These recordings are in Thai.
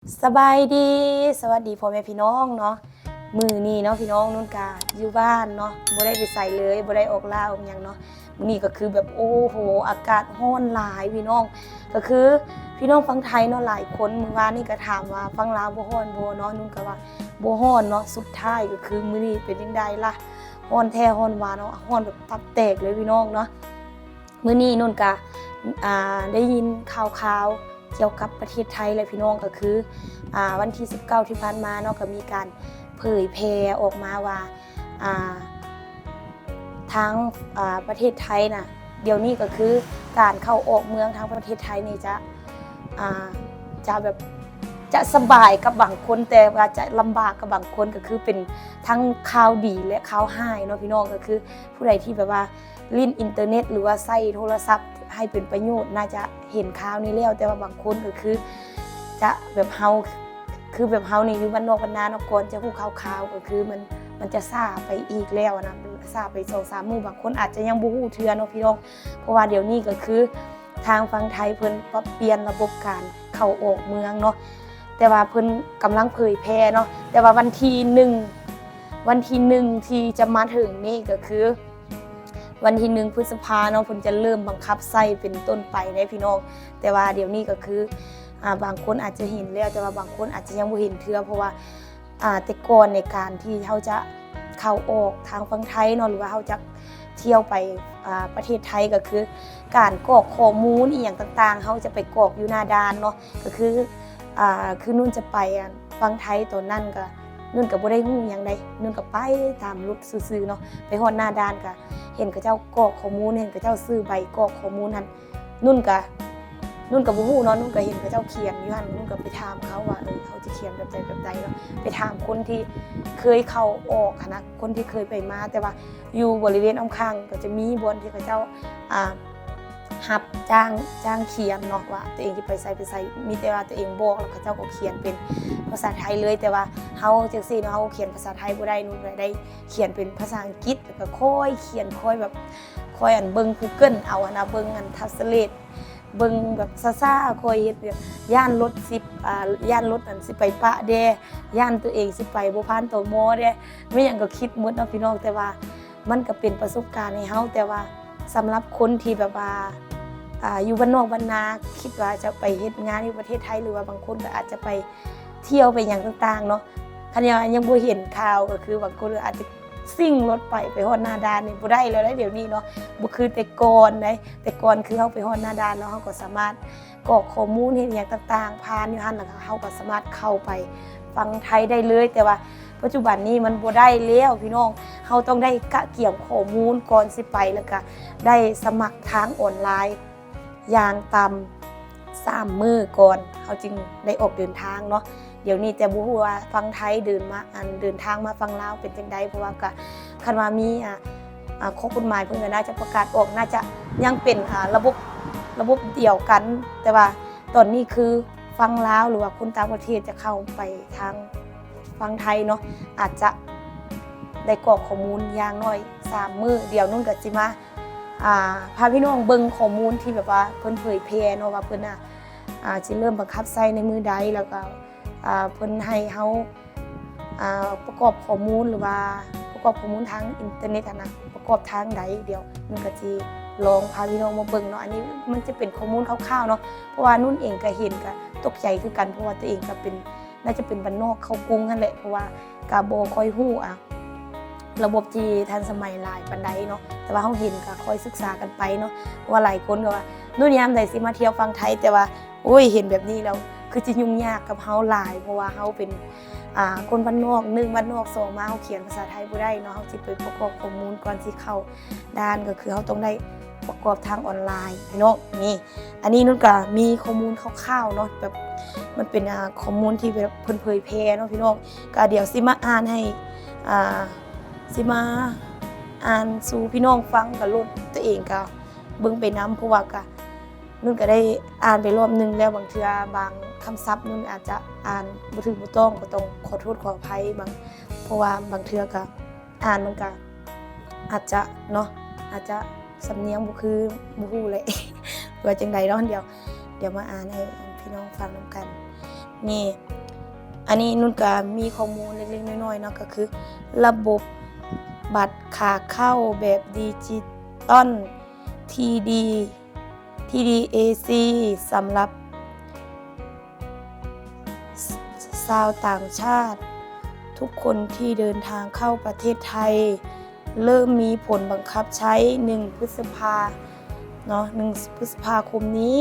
สบายดีสวัสดีพ่อแม่พี่น้องเนาะมื้อนี้เนาะพี่น้องนุ่นกาอยู่บ้านเนาะบ่ได้ไปไสเลยบ่ได้ออกล่าออกหยังเนาะมื้อนี้ก็คือแบบโอ้โหอากาศร้อนหลายพี่น้องก็คือพี่น้องฝั่งไทยเนาะหลายคนมื้อวานนี้ก็ถามว่าฝั่งลาวบ่ร้อนบ่เนาะนุ่นก็ว่าบ่ร้อนเนาะสุดท้ายก็คือมื้อนี้เป็นจังไดล่ะร้อนแท้ร้อนหวานเนาะร้อนแบบตับแตกเลยพี่น้องเนาะมื้อนี้นุ่นก็ได้ยินข่าวเกี่ยวกับประเทศไทยและพี่น้องก็คือวันที่19ที่ผ่านมาเนาะก็มีการเผยแพร่ออกมาว่าทางประเทศไทยน่ะเดี๋ยวนี้ก็คือการเข้าออกเมืองทางประเทศไทยนี่จะแบบจะสบายกับบางคนแต่ว่าจะลำบากกับบางคนก็คือเป็นทั้งข่าวดีและข่าวร้ายเนาะพี่น้องก็คือผู้ใดที่แบบว่าลิ้นอินเทอร์เน็ตหรือว่าใช้โทรศัพท์ให้เป็นประโยชน์น่าจะเห็นข่าวนี้แล้วแต่ว่าบางคนก็คือจะแบบเฮาคือแบบเฮานี่อยู่บ้านนอกบ้านนาเนาะก่อนจะฮู้ข่าวก็คือมันจะซ่าไปอีกแล้วนะซ่าไป 2-3 มื้อบางคนอาจจะยังบ่ฮู้เทื่อเนาะพี่น้องเพราะว่าเดี๋ยวนี้ก็คือทางฝั่งไทยเพิ่นปรับเปลี่ยนระบบการเข้าออกเมืองเนาะแต่ว่าเพิ่นกำลังเผยแพร่เนาะแต่ว่าวันที่1ที่จะมาถึงนี่ก็คือวันที่1พฤษภาคมเนาะเพิ่นจะเริ่มบังคับใช้เป็นต้นไปได้พี่น้องแต่ว่าเดี๋ยวนี้ก็คือบางคนอาจจะเห็นแล้วแต่ว่าบางคนอาจจะยังบ่เห็นเทื่อเพราะว่าแต่ก่อนในการที่เฮาจะเข้าออกทางฝั่งไทยเนาะหรือว่าเฮาจะเที่ยวไปประเทศไทยก็คือการกรอกข้อมูลอีหยังต่างๆเฮาจะไปกรอกอยู่หน้าด่านเนาะก็คือนุ่นจะไปฝั่งไทยตอนนั้นก็นุ่นก็บ่ได้ฮู้หยังใดนุ่นก็ไปตามรถซื่อๆเนาะไปฮอดหน้าด่านก็เห็นเขาเจ้ากรอกข้อมูลเห็นเขาเจ้าซื้อใบกรอกข้อมูลหั่นนุ่นก็บ่ฮู้เนาะนุ่นก็เห็นเขาเจ้าเขียนอยู่หั่นนุ่นก็ไปถามเขาว่าเขาจะเขียนแบบใดเนาะไปถามคนที่เคยเข้าออกนะคนที่เคยไปมาแต่ว่าอยู่บริเวณอ้อมข้างก็จะมีบอนที่เขาเจ้ารับจ้างเขียนเนาะว่าตัวเองจะไปใส่มีแต่ว่าตัวเองบอกแล้วเขาเจ้าก็เขียนเป็นภาษาไทยเลยแต่ว่าเฮาจังซี่เนาะเฮาเขียนภาษาไทยบ่ได้นุ่นก็ได้เขียนเป็นภาษาอังกฤษแล้วก็ค่อยเขียนค่อยแบบค่อยเบิ่ง Google เอานะเบิ่งTranslate เบิ่งแบบซ่าๆค่อยเฮ็ดแบบย่านรถย่านรถนั่นสิไปปะแดย่านตัวเองสิไปบ่ผ่านตมแดไม่หยังก็คิดหมดเนาะพี่น้องแต่ว่ามันก็เป็นประสบการณ์ให้เฮาแต่ว่าสำหรับคนที่แบบว่าอยู่บ้านนอกบ้านนาคิดว่าจะไปเฮ็ดงานอยู่ประเทศไทยหรือว่าบางคนก็อาจจะไปเที่ยวไปหยังต่างๆเนาะคันยังบ่เห็นข่าวก็คือบางคนอาจจะซิ่งรถไปฮอดหน้าด่านนี่บ่ได้แล้วเดี๋ยวนี้เนาะบ่คือแต่ก่อนแต่ก่อนคือเฮาไปฮอดหน้าด่านเนาะเฮาก็สามารถกรอกข้อมูลเฮ็ดหยังต่างๆผ่านอยู่หั่นแล้วก็เฮาก็สามารถเข้าไปฟังไทยได้เลยแต่ว่าปัจจุบันนี้มันบ่ได้แล้วพี่น้องเฮาต้องได้กะเกี่ยวข้อมูลก่อนสิไปแล้วก็ได้สมัครทางออนไลน์อย่างต่ำ3 มื้อก่อนเขาจึงได้ออกเดินทางเนาะเดี๋ยวนี้แต่บ่ฮู้ว่าฝั่งไทยเดินทางมาฝั่งลาวเป็นจังไดเพราะว่าก็คันว่ามีข้อกฎหมายเพิ่นก็น่าจะประกาศออกน่าจะยังเป็นระบบเดียวกันแต่ว่าตอนนี้คือฝั่งลาวหรือว่าคนต่างประเทศจะเข้าไปทางฝั่งไทยเนาะอาจจะได้กรอกข้อมูลอย่างน้อย3 มื้อเดี๋ยวนุ่นก็สิมาพาพี่น้องเบิ่งข้อมูลที่แบบว่าเพิ่นเผยแพร่เนาะว่าเพิ่นสิเริ่มบังคับใช้ในมื้อใดแล้วก็เพิ่นให้เฮาประกอบข้อมูลหรือว่าประกอบข้อมูลทางอินเทอร์เน็ตนะประกอบทางใดเดี๋ยวนุ่นก็สิลองพาพี่น้องมาเบิ่งเนาะอันนี้มันจะเป็นข้อมูลคร่าวๆเนาะเพราะว่านุ่นเองก็เห็นก็ตกใจคือกันเพราะว่าตัวเองก็เป็นน่าจะเป็นบ้านนอกเข้ากรุงนั่นแหละเพราะว่าก็บ่ค่อยฮู้ระบบที่ทันสมัยหลายปานใดเนาะแต่ว่าเฮาเห็นก็ค่อยศึกษากันไปเนาะว่าหลายคนก็ว่านู่นยามใดสิมาเที่ยวฝั่งไทยแต่ว่าโอ้ยเห็นแบบนี้แล้วคือจะยุ่งยากกับเฮาหลายเพราะว่าเฮาเป็นคนบ้านนอก1บ้านนอก2มาเฮาเขียนภาษาไทยบ่ได้เนาะเฮาสิไปประกอบข้อมูลก่อนสิเข้าด้านก็คือเฮาต้องได้ประกอบทางออนไลน์พี่น้องนี่อันนี้นุ่นก็มีข้อมูลคร่าวๆเนาะแบบมันเป็นข้อมูลที่แบบเพิ่นเผยแพร่เนาะพี่น้องก็เดี๋ยวสิมาอ่านให้สิมาอ่านสู่พี่น้องฟังกับรถตัวเองก็เบิ่งไปนำเพราะว่าก็นุ่นก็ได้อ่านไปรอบนึงแล้วบางเทื่อบางคำศัพท์นุ่นอาจจะอ่านบ่ถูกบ่ต้องก็ต้องขอโทษขออภัยบางเพราะว่าบางเทื่อก็อ่านมันก็อาจจะเนาะอาจจะสำเนียงบ่คือบ่ฮู้เลยว่าจังได๋เนาะเดี๋ยวมาอ่านให้พี่น้องฟังนำกัน นี่อันนี้นุ่นก็มีข้อมูลเล็กๆน้อยๆเนาะก็คือระบบบัตรขาเข้าแบบดิจิตอล TDAC สำหรับชาวต่างชาติทุกคนที่เดินทางเข้าประเทศไทยเริ่มมีผลบังคับใช้1 พฤษภาเนาะ1 พฤษภาคมนี้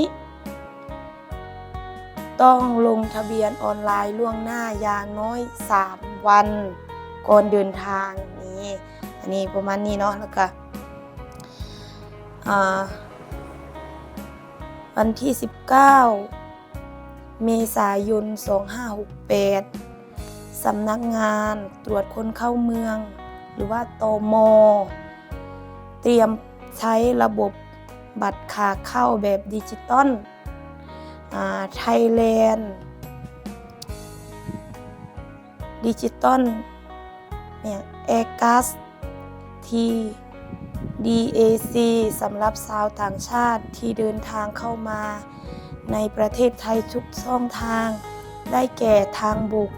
ต้องลงทะเบียนออนไลน์ล่วงหน้าอย่างน้อย3 วันก่อนเดินทางนี่อันนี้ประมาณนี้เนาะแล้วก็วันที่19 เมษายน 2568 สำนักงานตรวจคนเข้าเมืองหรือว่าตม.เตรียมใช้ระบบบัตรขาเข้าแบบดิจิตอลไทยแลนด์ดิจิตอลแอร์กัสทีDAC สำหรับชาวต่างชาติที่เดินทางเข้ามาในประเทศไทยทุกช่องทางได้แก่ทางบก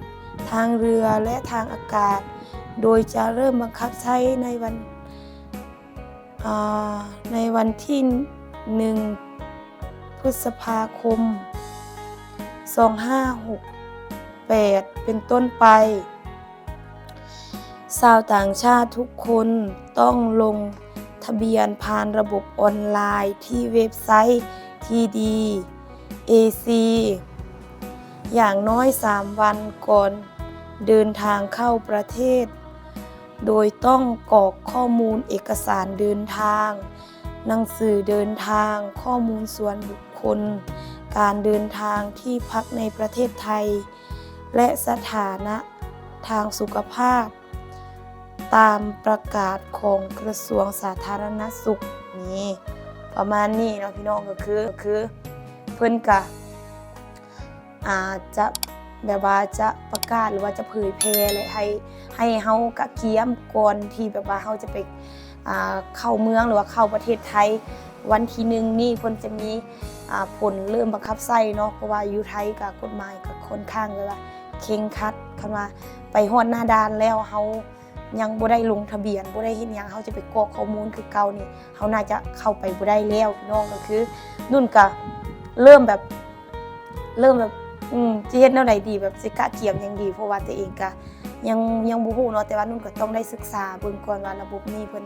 ทางเรือและทางอากาศโดยจะเริ่มบังคับใช้ในวันที่ 1 พฤษภาคม 2568 เป็นต้นไปชาวต่างชาติทุกคนต้องลงทะเบียนผ่านระบบออนไลน์ที่เว็บไซต์ TDAC อย่างน้อย3 วันก่อนเดินทางเข้าประเทศโดยต้องกรอกข้อมูลเอกสารเดินทางหนังสือเดินทางข้อมูลส่วนบุคคลการเดินทางที่พักในประเทศไทยและสถานะทางสุขภาพตามประกาศของกระทรวงสาธารณสุขนี่ประมาณนี้เนาะพี่น้องก็คือเพิ่นก็จะแบบว่าจะประกาศหรือว่าจะเผยแพร่เลยให้เฮากะเกียมก่อนที่แบบว่าเฮาจะไปเข้าเมืองหรือว่าเข้าประเทศไทยวันที่1นี่เพิ่นจะมีผลเริ่มบังคับใช้เนาะเพราะว่าอยู่ไทยก็กฎหมายก็ค่อนข้างเลยว่าเคร่งครัดคันว่าไปฮอดหน้าด่านแล้วเฮายังบ่ได้ลงทะเบียนบ่ได้เฮ็ดหยังเฮาจะไปกรอกข้อมูลคือเก่านี่เฮาน่าจะเข้าไปบ่ได้แล้วพี่น้องก็คือนุ่นก็เริ่มแบบจะเฮ็ดแนวใดดีแบบสิกะเกียมยังดีเพราะว่าตัวเองก็ยังบ่ฮู้เนาะแต่ว่านุ่นก็ต้องได้ศึกษาเบิ่งก่อนว่าระบบนี้เพิ่น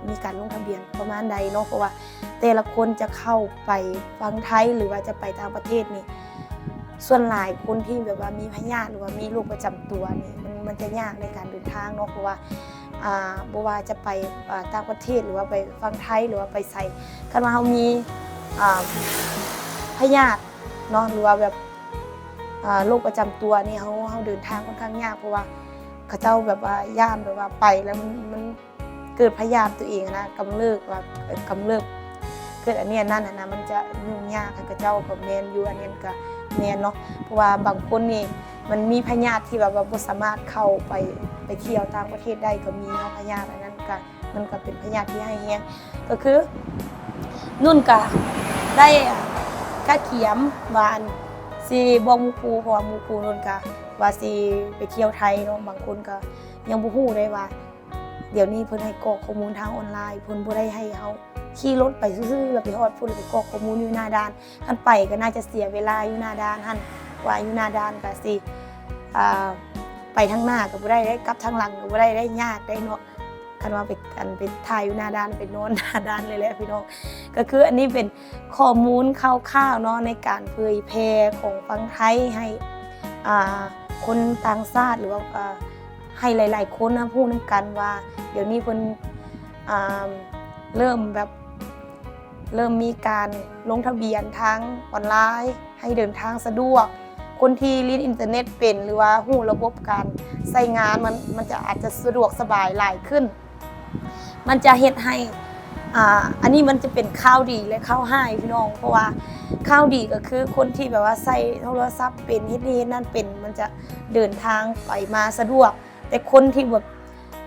มีการลงทะเบียนประมาณใดเนาะเพราะว่าแต่ละคนจะเข้าไปฟังไทยหรือว่าจะไปต่างประเทศนี่ส่วนหลายคนที่แบบว่ามีพยาธิหรือว่ามีโรคประจำตัวนี่มันจะยากในการเดินทางเนาะเพราะว่าบ่ว่าจะไปต่างประเทศหรือว่าไปฟังไทยหรือว่าไปไสคันว่าเฮามีพยาธิเนาะหรือว่าแบบโรคประจำตัวนี่เฮาเดินทางค่อนข้างยากเพราะว่าเขาเจ้าแบบว่าย่านแบบว่าไปแล้วมันเกิดพยาธิตัวเองนะกำเริบเกิดอันนี้นั่นนะมันจะยุ่งยากเขาเจ้าก็แม่นอยู่อันนี้ก็แม่นเนาะเพราะว่าบางคนนี่มันมีพยาธิที่แบบว่าบ่สามารถเข้าไปเที่ยวต่างประเทศได้ก็มีเนาะพยาธิอันนั้นก็มันก็เป็นพยาธิที่ให้แฮงก็คือนุ่นก็ได้กะเขียมว่าสิบอกหมู่ครูเพราะว่าหมู่ครูนุ่นก็ว่าสิไปเที่ยวไทยเนาะบางคนก็ยังบ่ฮู้ได้ว่าเดี๋ยวนี้เพิ่นให้กรอกข้อมูลทางออนไลน์เพิ่นบ่ได้ให้เฮาขี่รถไปซื่อๆแล้วไปฮอดพุ่นแล้วไปกรอกข้อมูลอยู่หน้าด่านคันไปก็น่าจะเสียเวลาอยู่หน้าด่านหั่นว่าอยู่หน้าด่านก็สิไปทางหน้าก็บ่ได้กลับทางหลังก็บ่ได้ยากได้เนาะคันว่าไปถ่ายอยู่หน้าด่านไปนอนหน้าด่านเลยแหละพี่น้องก็คืออันนี้เป็นข้อมูลคร่าวๆเนาะในการเผยแพร่ของฝั่งไทยให้คนต่างชาติหรือว่าให้หลายๆคนนะพูดนำกันว่าเดี๋ยวนี้เพิ่นเริ่มมีการลงทะเบียนทางออนไลน์ให้เดินทางสะดวกคนที่เรียนอินเทอร์เน็ตเป็นหรือว่าฮู้ระบบการใช้งานมันจะอาจจะสะดวกสบายหลายขึ้นมันจะเฮ็ดให้อันนี้มันจะเป็นข้าวดีและข้าวให้พี่น้องเพราะว่าข้าวดีก็คือคนที่แบบว่าใช้โทรศัพท์เป็นเฮ็ดนี่นั่นเป็นมันจะเดินทางไปมาสะดวกแต่คนที่แบบ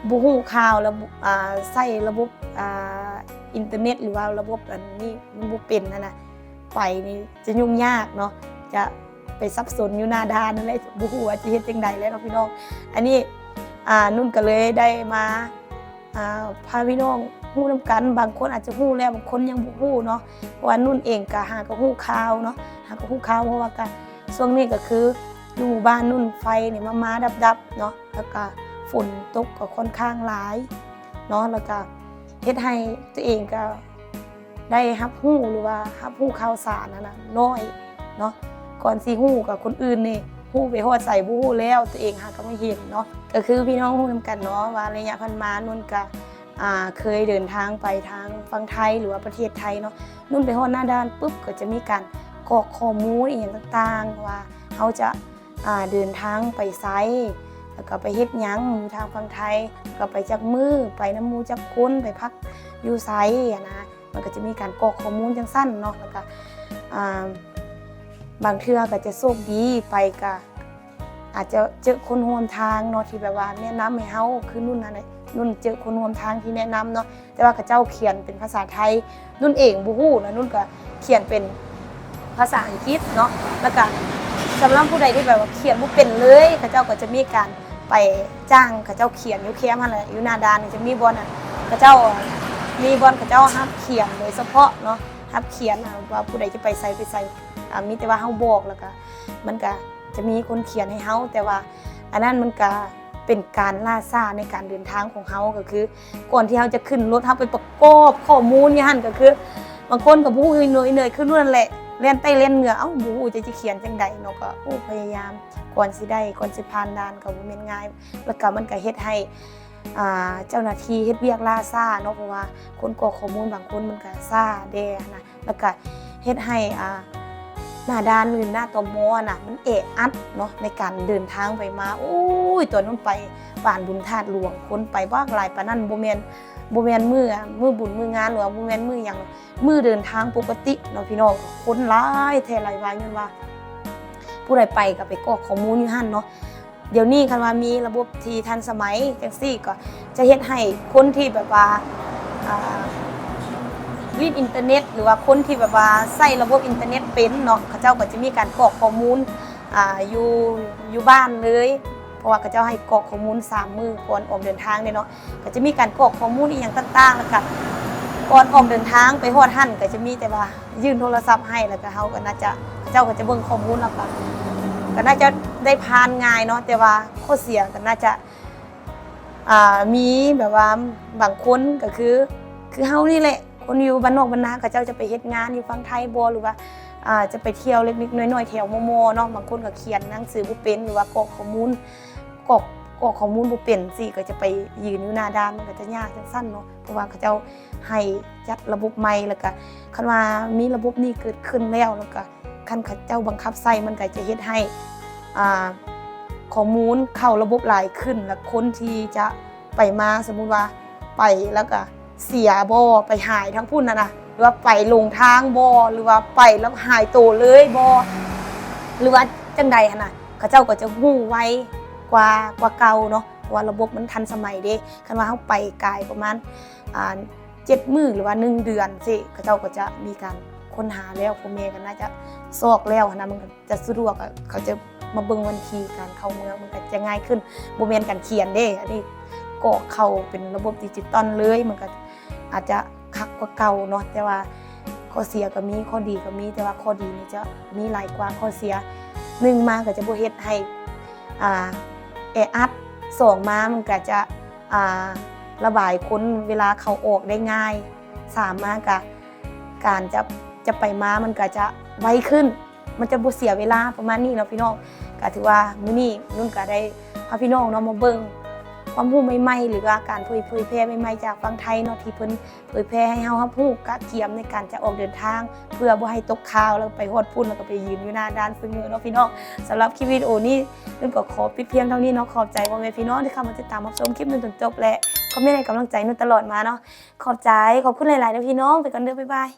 บ่ฮู้ข่าวแล้วใช้ระบบอินเทอร์เน็ตหรือว่าระบบอันนี้มันบ่เป็นนั่นน่ะไปนี่จะยุ่งยากเนาะจะ ไปซับซ้อนอยู่หน้าด้านนั่นแหละบ่ฮู้ว่าสิเฮ็ดจังใดแล้วเนาะพี่น้องอันนี้นุ่นก็เลยได้มาพาพี่น้องฮู้นำกันบางคนอาจจะฮู้แล้วบางคนยังบ่ฮู้เนาะเพราะว่านุ่นเองก็หาก็ฮู้ข่าวเนาะหาก็ฮู้ข่าวเพราะว่าก็ช่วงนี้ก็คืออยู่หมู่บ้านนุ่นไฟนี่มาดับๆเนาะแล้วก็ฝนตกก็ค่อนข้างหลายเนาะแล้วก็เฮ็ดให้ตัวเองก็ได้รับรู้หรือว่ารับรู้ข่าวสารนั่นน่ะน้อยเนาะก่อนสิฮู้กับคนอื่นนี่ฮู้ไปฮอดใส่บ่ฮู้แล้วตัวเองหาก็ไม่เห็นเนาะก็คือพี่น้องฮู้นำกันเนาะว่าระยะผ่านมานุ่นก็เคยเดินทางไปทางฝั่งไทยหรือว่าประเทศไทยเนาะนุ่นไปฮอดหน้าด้านปุ๊บก็จะมีการกรอกข้อมูลอีหยังต่างๆว่าเฮาจะเดินทางไปไสแล้วก็ไปเฮ็ดหยังอยู่ทางฝั่งไทยก็ไปจักมื้อไปน้ำหมู่จักคนไปพักอยู่ไสนะมันก็จะมีการกรอกข้อมูลจังซั่นเนาะแล้วก็บางเทื่อก็จะโชคดีไปก็อาจจะเจอคนร่วมทางเนาะที่แบบว่าแนะนำให้เฮาคือนุ่นนั่นแหละนุ่นเจอคนร่วมทางที่แนะนำเนาะแต่ว่าเขาเจ้าเขียนเป็นภาษาไทยนุ่นเองบ่ฮู้นะนุ่นก็เขียนเป็นภาษาอังกฤษเนาะแล้วก็สำหรับผู้ใดที่แบบว่าเขียนบ่เป็นเลยเขาเจ้าก็จะมีการไปจ้างเขาเจ้าเขียนอยู่แคมป์หั่นแหละอยู่หน้าด่านจะมีบ่อนเขาเจ้ามีบ่อนเขาเจ้ารับเขียนโดยเฉพาะเนาะรับเขียนว่าผู้ใดจะไปไสมีแต่ว่าเฮาบอกแล้วก็มันก็จะมีคนเขียนให้เฮาแต่ว่าอันนั้นมันก็เป็นการล่าช้าในการเดินทางของเฮาก็คือก่อนที่เฮาจะขึ้นรถเฮาไปประกอบข้อมูลนี่หั่นก็คือบางคนก็บ่ฮู้เหนื่อยคือนั่นแหละเรียนใต้เรียนเหนือบ่ฮู้จะเขียนจังได๋เนาะก็พยายามก่อนสิผ่านด่านก็บ่แม่นง่ายแล้วก็มันก็เฮ็ดให้เจ้าหน้าที่เฮ็ดเวียกล่าช้าเนาะเพราะว่าคนกรอกข้อมูลบางคนมันก็ช้าแด่นะแล้วก็เฮ็ดให้หน้าด้านหรือหน้าตมน่ะมันอัดเนาะในการเดินทางไปมาโอ้ยตัวนั้นไปบ้านบุญธาตุหลวงคนไปบ้างหลายปานนั้นบ่แม่นมื้อบุญมื้องานหรือว่าบ่แม่นมื้อหยังมื้อเดินทางปกติเนาะพี่น้องคนหลายแท้หลายว่าเงินว่าผู้ใดไปก็ไปกรอกข้อมูลอยู่หั่นเนาะเดี๋ยวนี้คันว่ามีระบบที่ทันสมัยจังซี่ก็จะเฮ็ดให้คนที่แบบว่าวิดอินเทอร์เน็ตหรือว่าคนที่แบบว่าใช้ระบบอินเทอร์เน็ตเป็นเนาะเขาเจ้าก็จะมีการกรอกข้อมูลอยู่บ้านเลยเพราะว่าเขาเจ้าให้กรอกข้อมูล3มื้อก่อนออกเดินทางเนาะก็จะมีการกรอกข้อมูลอีหยังต่างๆแล้วก็ก่อนออกเดินทางไปฮอดหั่นก็จะมีแต่ว่ายื่นโทรศัพท์ให้แล้วก็เฮาก็น่าจะเขาเจ้าก็จะเบิ่งข้อมูลแล้วก็น่าจะได้ผ่านง่ายเนาะแต่ว่าข้อเสียก็น่าจะมีแบบว่าบางคนก็คือเฮานี่แหละคนอยู่บ้านนอกบ้านนาเขาเจ้าจะไปเฮ็ดงานอยู่ฝั่งไทยบ่หรือว่าจะไปเที่ยวเล็กๆน้อยๆแถวมอเนาะบางคนก็เขียนหนังสือบ่เป็นหรือว่ากรอกข้อมูลบ่เป็นสิก็จะไปยืนอยู่หน้าด่านมันก็จะยากจังซั่นเนาะเพราะว่าเขาเจ้าให้จัดระบบใหม่แล้วก็คันว่ามีระบบนี้เกิดขึ้นแล้วก็คันเขาเจ้าบังคับใช้มันก็จะเฮ็ดให้ข้อมูลเข้าระบบหลายขึ้นและคนที่จะไปมาสมมุติว่าไปแล้วก็เสียบ่ไปหายทั้งพุ่นน่ะหรือว่าไปลงทางบ่หรือว่าไปแล้วหายโตเลยบ่หรือว่าจังใดหั่นน่ะเขาเจ้าก็จะฮู้ไวกว่าเก่าเนาะเพราะว่าระบบมันทันสมัยเด้คันว่าเฮาไปไกลประมาณ7 มื้อหรือว่า1 เดือนสิเขาเจ้าก็จะมีการค้นหาแล้วพ่อแม่ก็น่าจะซอกแล้วนะมันก็จะสะดวกเขาจะมาเบิ่งวันที่การเข้าเมืองมันก็จะง่ายขึ้นบ่แม่นการเขียนเด้อันนี้ก็เข้าเป็นระบบดิจิตอลเลยมันก็อาจจะคักกว่าเก่าเนาะแต่ว่าข้อเสียก็มีข้อดีก็มีแต่ว่าข้อดีนี่จะมีหลายกว่าข้อเสีย1มาก็จะบ่เฮ็ดให้อัด2มามันก็จะระบายคนเวลาเข้าออกได้ง่าย3มาก็การจะไปมามันก็จะไวขึ้นมันจะบ่เสียเวลาประมาณนี้เนาะพี่น้องก็ถือว่ามื้อนี้นุ่นก็ได้พาพี่น้องเนาะมาเบิ่งความรู้ใหม่ๆหรือว่าการเผยแพร่ใหม่ๆจากฝั่งไทยเนาะที่เพิ่นเผยแพร่ให้เฮารับรู้กะเกียมในการจะออกเดินทางเพื่อบ่ให้ตกข่าวแล้วไปฮอดพุ่นแล้วก็ไปยืนอยู่หน้าด่านซึ่งเนาะพี่น้องสำหรับคลิปวิดีโอนี้นุ่นก็ขอปิดเพียงเท่านี้เนาะขอบใจพ่อแม่พี่น้องที่เข้ามาติดตามรับชมคลิปนุ่นจนจบและคอมเมนต์ให้กำลังใจนุ่นตลอดมาเนาะขอบคุณหลายๆเด้อพี่น้องไปก่อนเด้อบ๊ายบาย